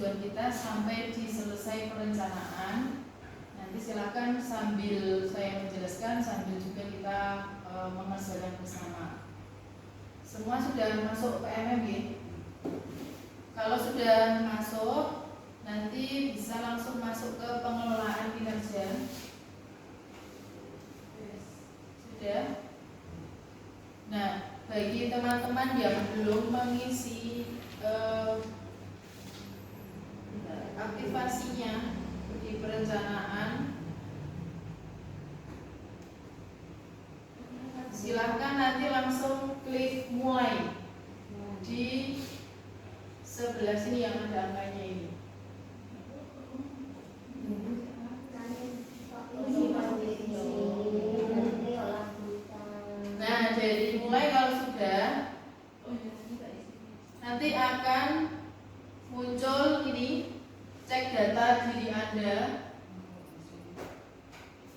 tujuan kita sampai di selesai perencanaan. Nanti silakan sambil saya menjelaskan, sambil juga kita mengerjakan bersama. Semua sudah masuk PMM ya? Kalau sudah masuk, nanti bisa langsung masuk ke pengelolaan kinerja. Sudah? Nah, bagi teman-teman yang belum mengisi aktivasinya di perencanaan, silahkan nanti langsung klik mulai di sebelah sini yang ada angkanya ini. Nah, jadi mulai kalau sudah, nanti akan muncul ini, cek data diri Anda.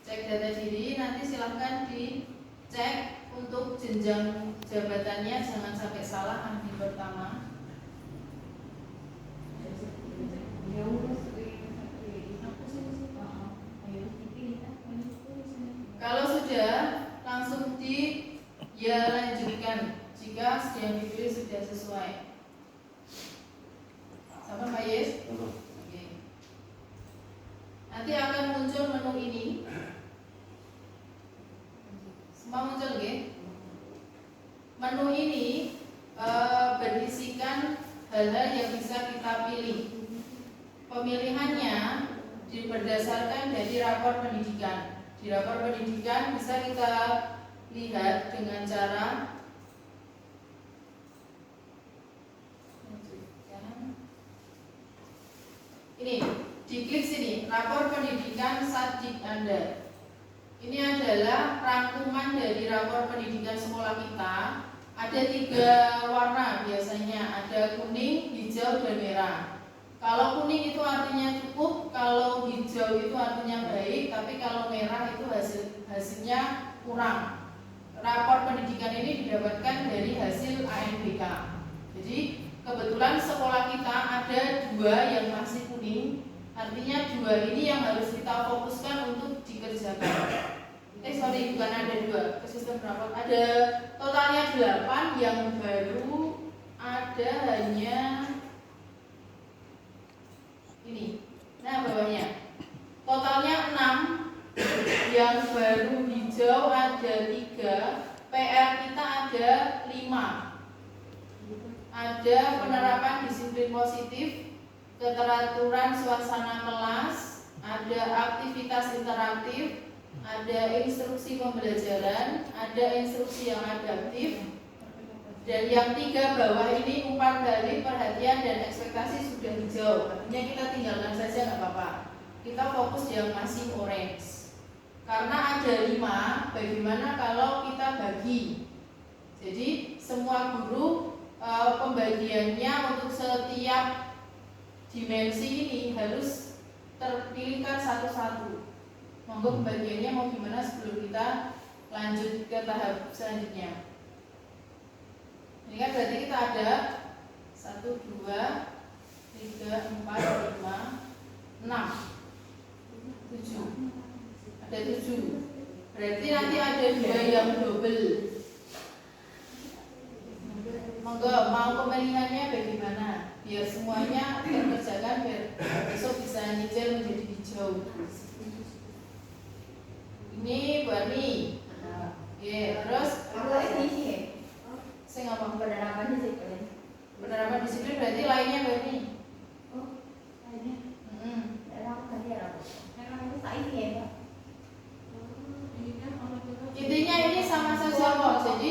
Cek data diri, nanti silahkan dicek untuk jenjang jabatannya, jangan sampai salah angka pertama. Kalau sudah, langsung ya lanjutkan jika yang dipilih sudah sesuai. Sama Pak Yes? Oke. Nanti akan muncul menu ini. Semua muncul ya? Menu ini berisikan hal-hal yang bisa kita pilih. Pemilihannya berdasarkan dari rapor pendidikan. Di rapor pendidikan bisa kita lihat dengan cara ini, diklik sini, rapor pendidikan Satdik Anda. Ini adalah rangkuman dari rapor pendidikan sekolah kita. Ada 3 warna biasanya, ada kuning, hijau, dan merah. Kalau kuning itu artinya cukup, kalau hijau itu artinya baik, tapi kalau merah itu hasilnya kurang. Rapor pendidikan ini didapatkan dari hasil ANBK. Jadi kebetulan sekolah kita ada 2 yang masih kuning, artinya 2 ini yang harus kita fokuskan untuk dikerjakan. Bukan ada 2, ke sistem rapor ada totalnya 8, yang baru ada hanya ini. Nah, bawahnya totalnya 6, yang baru hijau ada 3, PR kita ada 5. Ada penerapan disiplin positif, keteraturan suasana kelas, ada aktivitas interaktif, ada instruksi pembelajaran, ada instruksi yang adaptif, dan yang 3 bawah ini umpan balik, perhatian, dan ekspektasi sudah hijau. Artinya kita tinggalkan saja nggak apa-apa. Kita fokus yang masih orange. Karena ada 5, bagaimana kalau kita bagi? Jadi semua guru pembagiannya untuk setiap dimensi ini harus terpilihkan satu-satu. Monggo pembagiannya mau gimana sebelum kita lanjut ke tahap selanjutnya. Ini kan berarti kita ada 1, 2, 3, 4, 5, 6, 7. Ada 7. Berarti nanti ada 2 yang double. Monggo mau pemilihannya bagaimana? Biar semuanya terkerjakan, biar besok bisa nyicil menjadi hijau. Ini Bani. Oke, terus saya ngomong penerapan disiplin. Penerapan disiplin berarti lainnya Bani. Oh, lainnya. Intinya ini sama saja kok. Jadi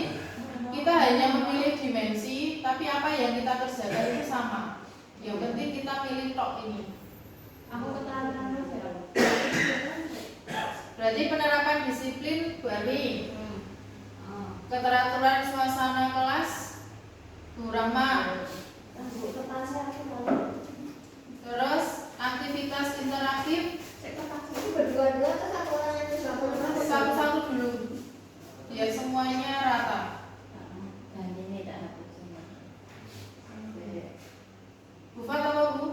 kita hanya memilih dimensi, tapi apa yang kita kerjakan itu sama. Yang penting kita pilih tok ini. Aku keterangan berarti penerapan disiplin Bani. Keteraturan suasana kelas Burama. Terus aktivitas interaktif satu-satu dulu biar semuanya rata. Bu Fat apa Bu?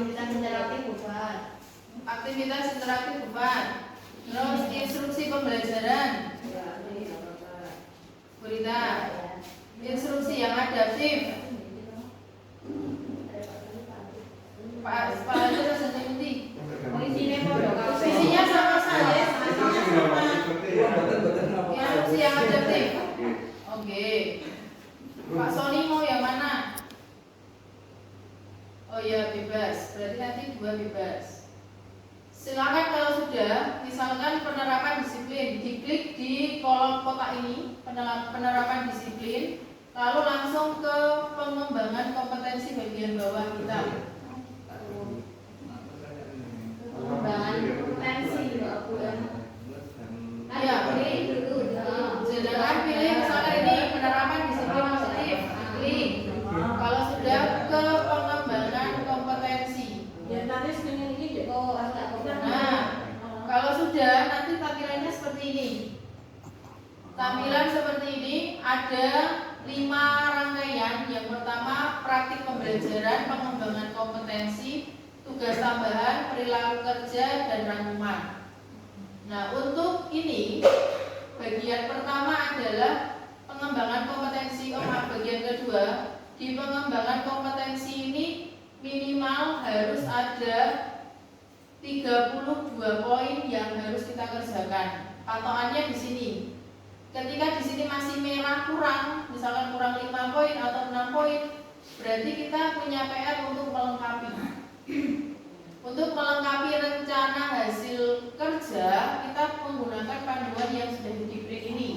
aktivitas interaktif bukan. Aktivitas interaktif bukan. Terus instruksi pembelajaran. Berita. Instruksi yang adaptif. Pak aja rasanya nanti. Isinya sama saja. Instruksi yang adaptif. Oke. Pak Sony mau yang mana? Oh ya, bebas. Berarti nanti 2 bebas. Silakan kalau sudah, misalkan penerapan disiplin, diklik di kolom kotak ini, penerapan disiplin, lalu langsung ke pengembangan kompetensi bagian bawah kita. Pengembangan kompetensi Ya, jangan pilih misalkan ini penerapan disiplin positif, klik. Kalau sudah ke pengembangan kompetensi. Ya tadi screen ini juga Nah, kalau sudah nanti tampilannya seperti ini. Tampilan seperti ini ada 5 rangkaian. Yang pertama praktik pembelajaran, pengembangan kompetensi, tugas tambahan, perilaku kerja, dan rangkuman. Nah, untuk ini bagian pertama adalah pengembangan kompetensi. Bagian kedua, di pengembangan kompetensi ini minimal harus ada 32 poin yang harus kita kerjakan. Patokannya di sini. Ketika di sini masih merah kurang, misalkan kurang 5 poin atau 6 poin, berarti kita punya PR untuk melengkapi. Untuk melengkapi rencana hasil kerja, kita menggunakan panduan yang sudah di print ini.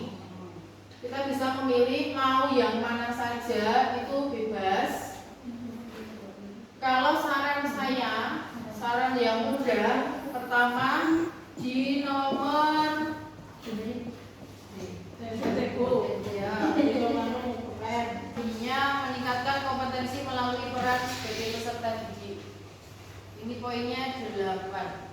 Kita bisa memilih mau yang mana saja, itu bebas. Kalau saran saya, saran yang mudah, pertama di nomor meningkatkan kompetensi melalui peran sebagai peserta didik. Ini poinnya 8.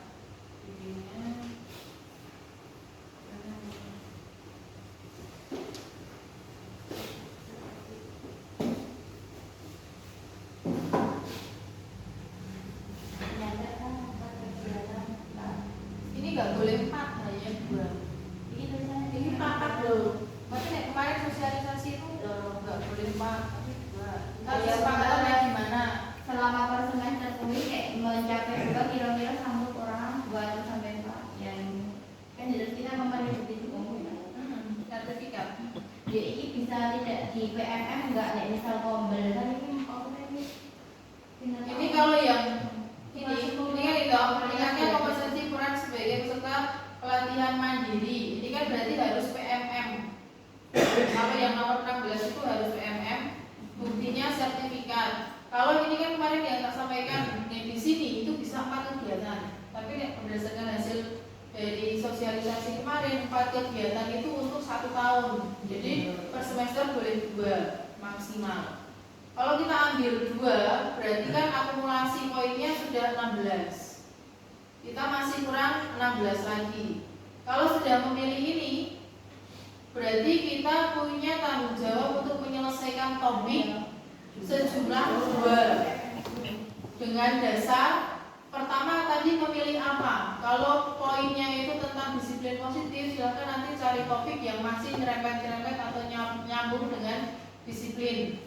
Ini nggak boleh 4, hanya 2. Ini 4 loh. Makanya kemarin sosialisasi itu nggak boleh 4, tapi 2. Kita sepakatnya gimana? Selama per semester ini kayak mencapai juga kira-kira sambut orang 2 sampai 4 yang kan jelas kita memperhatikan itu Sertifikat. Ya ini bisa tidak di PMM enggak nih misal kombel kan Ini kalau yang ini kan itu meningkatkan kompetensi peran sebagai peserta pelatihan mandiri. Ini kan berarti harus PMM. Kalau yang nomor 16 itu harus PMM. Buktinya sertifikat. Kalau ini kan kemarin yang tak sampaikan di sini itu bisa 4 kegiatan. Tapi berdasarkan hasil dari sosialisasi kemarin 4 kegiatan itu untuk 1 tahun. Jadi per semester boleh 2 maksimal. Kalau kita ambil 2, berarti kan akumulasi poinnya sudah 16. Kita masih kurang 16 lagi. Kalau sudah memilih ini, berarti kita punya tanggung jawab untuk menyelesaikan topik sejumlah 2 dengan dasar pertama tadi memilih apa. Kalau poinnya itu tentang disiplin positif, silakan nanti cari topik yang masih nyerempet-nyerempet atau nyambung dengan disiplin.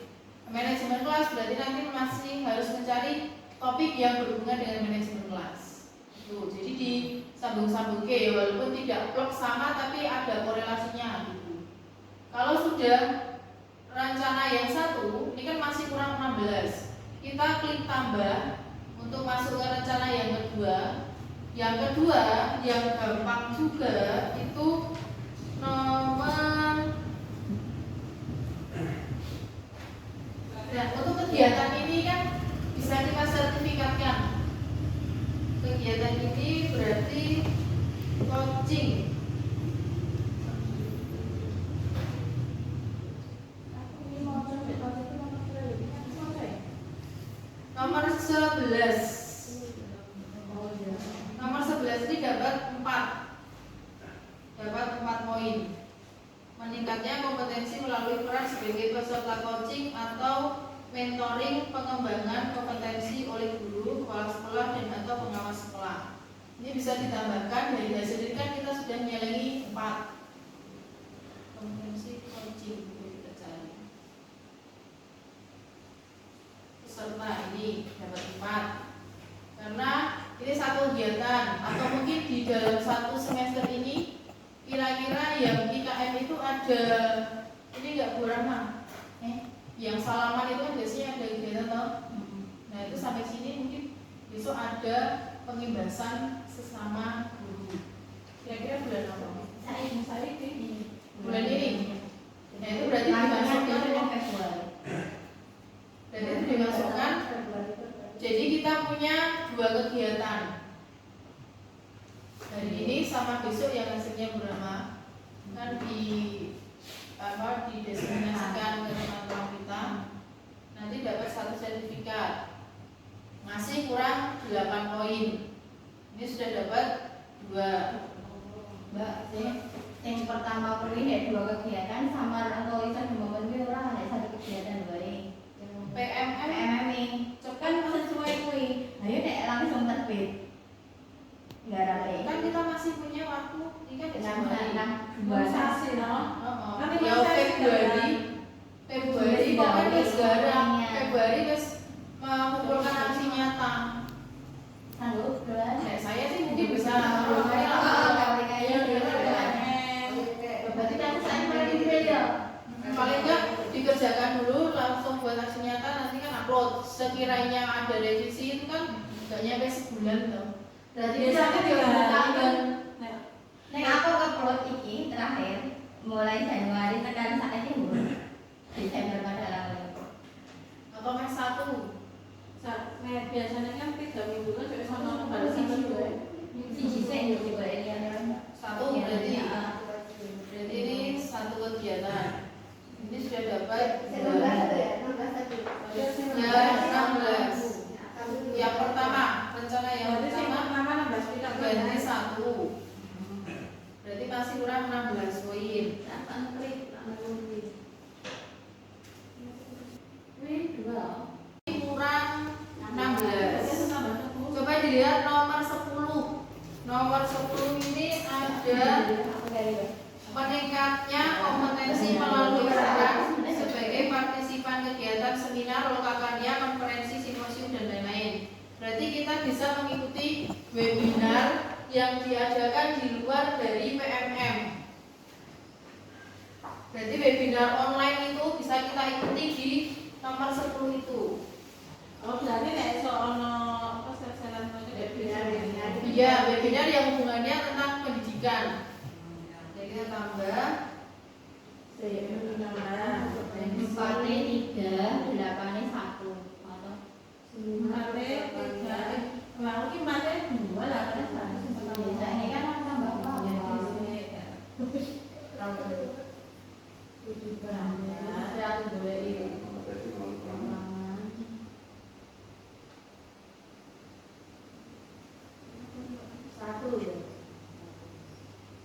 Manajemen kelas berarti nanti masih harus mencari topik yang berhubungan dengan manajemen kelas. Tuh, jadi disambung-sambung walaupun tidak plek sama tapi ada korelasinya gitu. Kalau sudah rencana yang 1, ini kan masih kurang 16. Kita klik tambah untuk masuk ke rencana yang kedua. Yang kedua, yang gampang juga itu nomor. Nah, untuk kegiatan ini kan bisa kita sertifikatkan. Kegiatan ini berarti coaching. Nomor 11. Nomor 11 ini dapat 4 poin. Meningkatnya kompetensi melalui peran sebagai peserta coaching atau mentoring pengembangan kompetensi oleh guru, kepala Ini bisa ditambahkan dari hasil ini kan kita sudah nyelengi 4 kompetensi coaching kita cari. Peserta ini dapat 4 karena ini satu kegiatan atau mungkin di dalam satu semester ini kira-kira yang IKM itu ada ini enggak kurang mah yang salaman itu kan biasanya ada kegiatan toh. Nah itu sampai sini mungkin besok ada pengimbasan sesama guru. Kira-kira bulan apa? Saya ini. Bulan ini. Nah itu berarti dimasukkan Februari. Dan itu dimasukkan. Jadi kita punya 2 kegiatan. Hari ini sama besok yang hasilnya berapa? Kan didesainasikan ke teman-teman kita. Nanti dapat 1 sertifikat. Masih kurang 8 poin. Ini sudah dapat 2. Mbak, yang pertama perlu 2 kegiatan sama atau itu memenuhi orang ada 1 kegiatan baik. PMM ini kan sesuai kui. Ayo nek langsung terbit. Enggak ada. Kan kita masih punya waktu ini kan 6 bulan. Kan ya Februari kan sekarang Februari wis mengumpulkan aksi nyata. Sanggup bulan. Saya sih mungkin bisa berarti kan saya paling ya. Paling enggak dikerjakan dulu langsung buat aksi nyata nanti kan upload. Sekiranya ada revisi itu kan enggak nyampe sebulan tuh. Berarti biasanya 3 bulan. Nek aku upload iki terakhir mulai Januari tekan saat ini Desember pada lalu. Atau mes 1. Biasanya kan 3 minggu kan sampai sama Baru siji sik juga ini 1 berarti ini 1 kegiatan. Ini sudah dapat 16. Yang pertama, rencana yang pertama ganti 1. Berarti masih kurang 16 poin. Kurang 16. Coba dilihat nomor 10. Nomor 10 ini ada meningkatnya kompetensi melalui peran sebagai partisipan kegiatan seminar, lokakarya, konferensi, simposium dan lain-lain. Berarti kita bisa mengikuti webinar yang diadakan di luar dari PMM. Berarti webinar online itu bisa kita ikuti di nomor 10 itu. Oh, berarti nek sono apa seleselan webinar. Iya, webinar yang hubungannya tentang pendidikan. Jadi kita tambah 4-nya 3, 8-nya 1 atau 4-nya 3. Mau ki 4-nya 2 lah kan biasa ini kan tambah apa?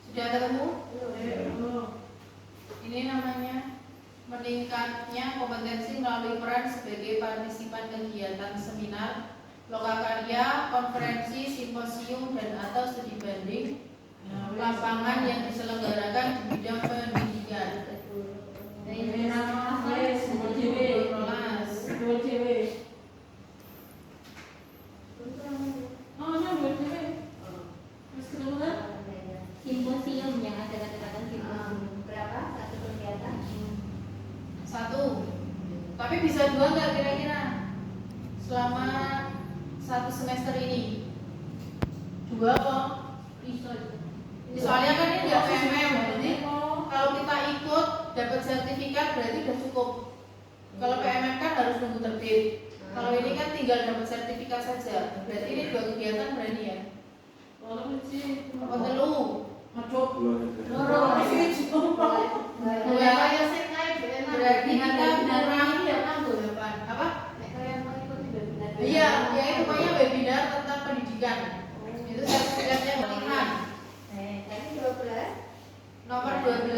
Sudah ketemu? Ini namanya meningkatnya kompetensi melalui peran sebagai partisipan kegiatan seminar, lokakarya, konferensi, simposium dan atau studi banding lapangan yang diselenggarakan di bidang pendidikan. Simposium yang ada kata-kata simposium berapa? 1 kegiatan? 1. Tapi bisa 2 nggak kira-kira selama 1 semester ini? 2 kok? Soalnya kan ini nggak PMM, jadi kalau kita ikut dapat sertifikat berarti udah cukup. Kalau PMM kan harus nunggu terbit. Kalau ini kan tinggal dapat sertifikat saja. Berarti ini 2 kegiatan berani ya? Apa telu? Berarti kita kurang apa? Iya, ya itu pokoknya webinar tentang pendidikan. Itu sertifikatnya pilihan. Nomor 12,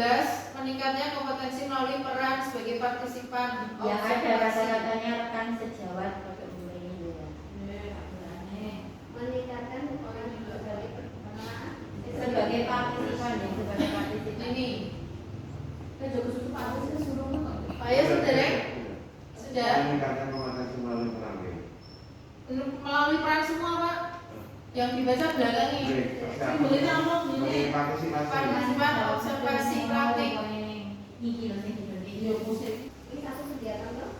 meningkatnya kompetensi melalui peran sebagai partisipan Yang ada observasi. kata-katanya rekan sejawat pakai buku ini ya. meningkatkan orang sebagai Yang dibaca belakangnya. Simbolnya apa ini? Partisipan observasi praktik. Iki lho sing dibeli. Iya, musik. Ini satu kegiatan loh.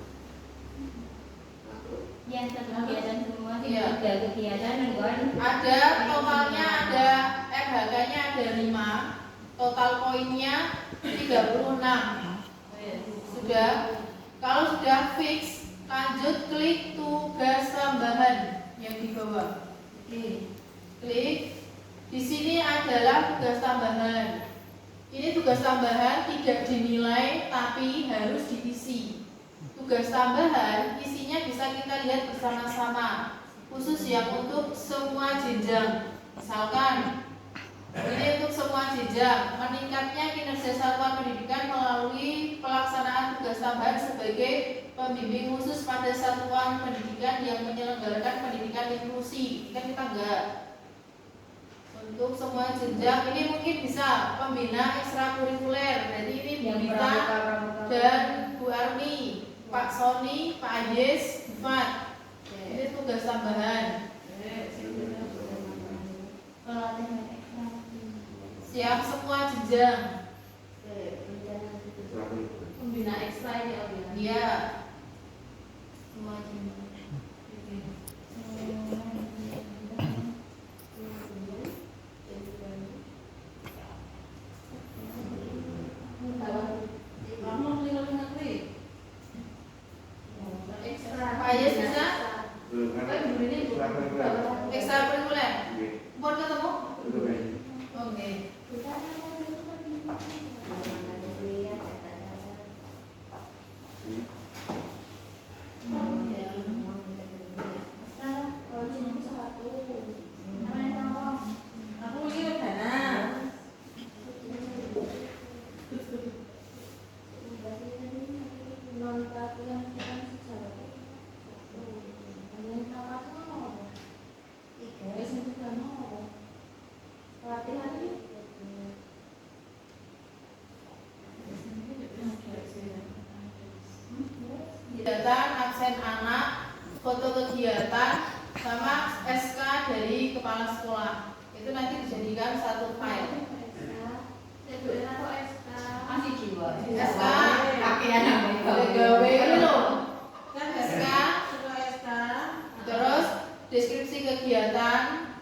Yang satu kegiatan semua sih Iya. 3 kegiatan kan. Ada totalnya ada RHK-nya ada 5. Total poinnya 36. Sudah. Kalau sudah fix, lanjut klik tugas tambahan yang di bawah. Klik. Di sini adalah tugas tambahan. Ini tugas tambahan tidak dinilai tapi harus diisi. Tugas tambahan isinya bisa kita lihat bersama-sama, khusus yang untuk semua jenjang. Misalkan ini untuk semua jenjang, meningkatnya kinerja satuan pendidikan melalui pelaksanaan tugas tambahan sebagai pembimbing khusus pada satuan pendidikan yang menyelenggarakan pendidikan inklusi. Kan kita enggak. Untuk semua jenjang ini mungkin bisa pembina ekstrakurikuler. Jadi ini Bu Dita dan Bu Armi, Pak Sony, Pak Ayes, Bu Fat. Ini tugas tambahan. Siap semua jenjang. Pembina ekstra ini apa ya? Iya. Semua jenjang. Kamu klik. Pak Ayes bisa? Ekstrakurikuler. Buat ketemu? Oke. Aku ini dana. Kegiatan absen anak, foto kegiatan, sama SK dari kepala sekolah. Itu nanti dijadikan satu file. Masih jiwa. SK Pakaian apa gawe itu loh. Kan SK, sudah SK. terus deskripsi kegiatan.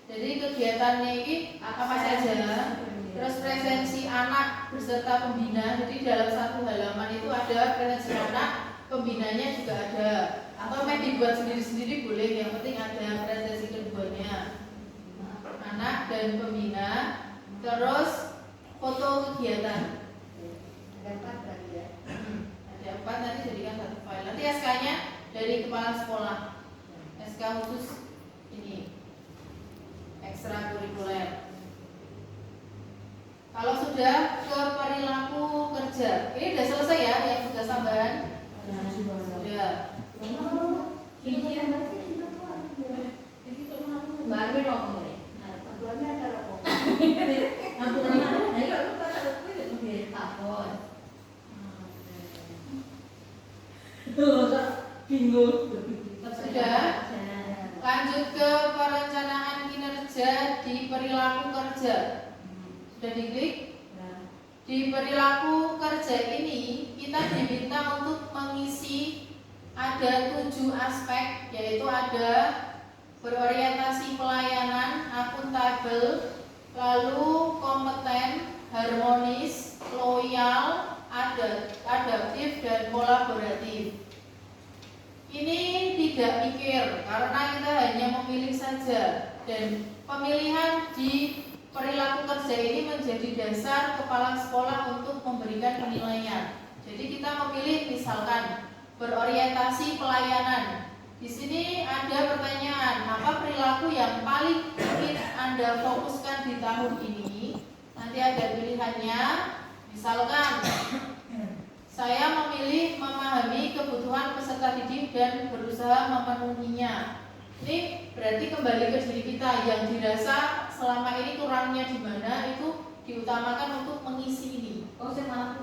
Jadi kegiatannya ini apa saja? Terus presensi anak beserta pembina. Jadi dalam satu halaman itu ada presensi anak, pembinanya juga ada. Atau mau dibuat sendiri-sendiri boleh, yang penting ada presensi keduanya. Anak dan pembina. Terus foto kegiatan. Ada 4 nanti jadikan satu file. Nanti SK-nya dari kepala sekolah. SK khusus ini ekstrakurikuler. Kalau sudah ke perilaku kerja, ini sudah selesai ya yang tugas tambahan? Sudah. Baru dong mulai. Aku mana? Ayo aku tak klik. Takut. Bingung. Sudah. Lanjut ke perencanaan kinerja di perilaku kerja. Sudah diklik? Di perilaku kerja ini kita diminta untuk mengisi ada 7 aspek, yaitu ada berorientasi pelayanan, akuntabel, lalu kompeten, harmonis, loyal, adaptif, dan kolaboratif. Ini tidak mikir karena kita hanya memilih saja, dan pemilihan di perilaku kerja ini menjadi dasar kepala sekolah untuk memberikan penilaian. Jadi kita memilih misalkan berorientasi pelayanan. Di sini ada pertanyaan, apa perilaku yang paling ingin Anda fokuskan di tahun ini? Nanti ada pilihannya. Misalkan saya memilih memahami kebutuhan peserta didik dan berusaha memenuhinya. Ini berarti kembali ke diri kita yang dirasa selama ini kurangnya di mana itu diutamakan untuk mengisi ini. Oh, saya malah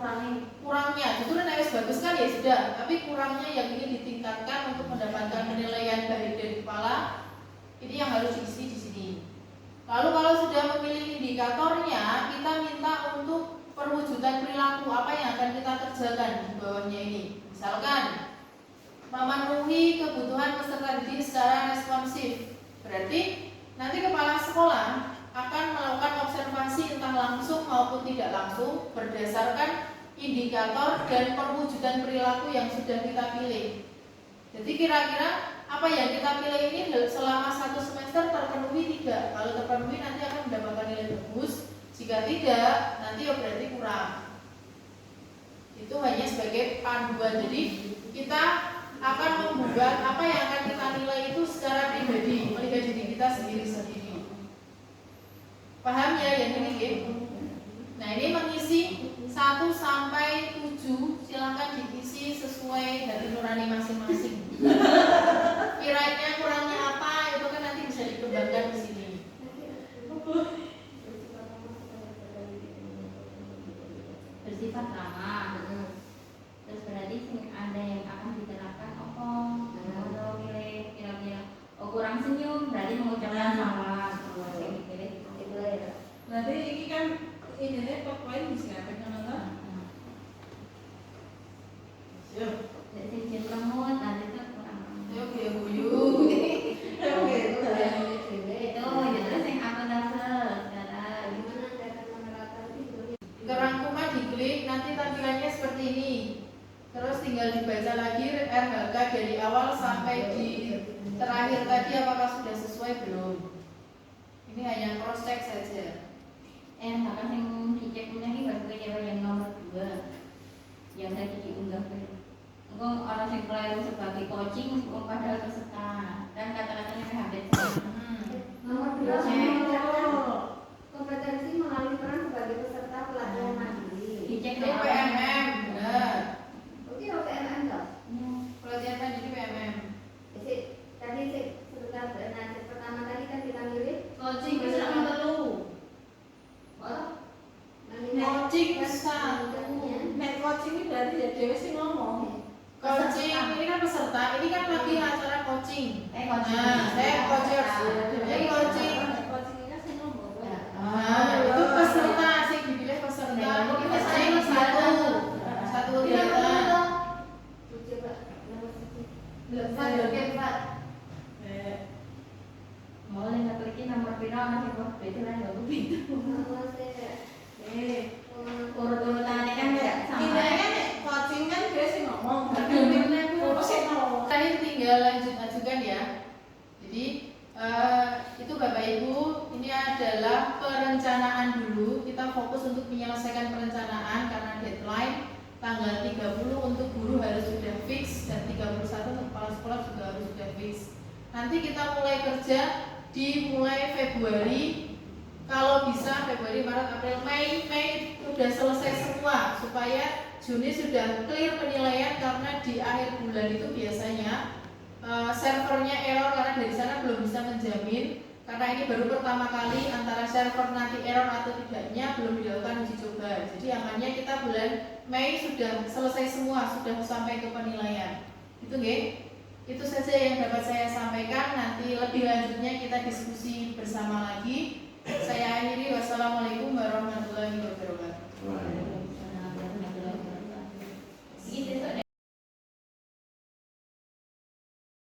Kurangnya, justru nek bagus kan ya sudah, tapi kurangnya yang ingin ditingkatkan untuk mendapatkan penilaian baik dari kepala Ini yang harus diisi di sini. Lalu kalau sudah memilih indikatornya, kita minta untuk perwujudan perilaku apa yang akan kita kerjakan di bawahnya ini. Misalkan memenuhi kebutuhan peserta didik secara responsif. Berarti nanti kepala sekolah akan melakukan observasi entah langsung maupun tidak langsung berdasarkan indikator dan perwujudan perilaku yang sudah kita pilih. Jadi kira-kira apa yang kita pilih ini selama 1 semester terpenuhi tidak? Kalau terpenuhi nanti akan mendapatkan nilai bagus. Jika tidak, nanti berarti kurang. Itu hanya sebagai panduan. Jadi kita akan membuat apa yang akan kita nilai itu secara pribadi, melihat diri kita sendiri-sendiri. Paham ya yang ini? Nah, ini mengisi 1 sampai 7, silakan diisi sesuai dari nurani masing-masing. Kiranya kurangnya apa itu kan nanti bisa dikembangkan di sini. Bersifat ramah. Terus berarti ada yang akan diterapkan apa? Kalau pilih kira-kira kurang senyum berarti mengucapkan salam. Berarti ini kan ini poin bisa ngapain nonton? Jadi izin lemut nanti itu kurang. Oke, guyu. Oke, Itu ya terus yang akuntabel sekarang. Kerangkuman diklik, nanti tampilannya seperti ini. Terus tinggal dibaca lagi RHK dari awal sampai di terakhir tadi apakah sudah sesuai belum. Ini hanya cross check saja. Bahkan yang dicek punya ini baru yang nomor 2 yang tadi diunggah engkau orang yang keliru sebagai coaching meskipun padahal peserta dan kata-katanya hampir Nomor 2 kompetensi melalui peran sebagai peserta pelatihan mandiri. dicek Itu PMM, benar. Oke, PMM toh. Pelatihan mandiri PMM. Tadi sebentar nanti pertama tadi kan kita milih Coaching bisa nggak perlu. Coaching satu. Net coaching ini berarti ya Dewi sih ngomong. Coaching ini kan peserta, ini kan lagi acara coaching. coaching. Nah, saya coacher. Jadi coaching. Coaching ini kan sih ngomong. Nah, itu peserta sih dipilih peserta. Coaching satu kegiatan. Mau lihat lagi nomor viral nanti buat beda lah nggak begitu. Urut-urutannya kan nggak Kita sama. kan coaching kan Dewi sih ngomong. Terakhir tinggal lanjutkan ya. Jadi itu Bapak Ibu, ini adalah perencanaan dulu. Kita fokus untuk menyelesaikan perencanaan karena deadline tanggal 30 untuk guru harus sudah fix dan 31 untuk kepala sekolah juga harus sudah fix. Nanti kita mulai kerja di mulai Februari. Kalau bisa Februari, Maret, April, Mei sudah selesai semua supaya Juni sudah clear penilaian karena di akhir bulan itu biasanya servernya error karena dari sana belum bisa menjamin karena ini baru pertama kali antara server nanti error atau tidaknya belum dilakukan uji coba. Jadi amannya kita bulan Mei sudah selesai semua, sudah sampai ke penilaian. Itu nggih. Itu saja yang dapat saya sampaikan. Nanti lebih lanjutnya kita diskusi bersama lagi. Saya akhiri, wassalamualaikum warahmatullahi wabarakatuh.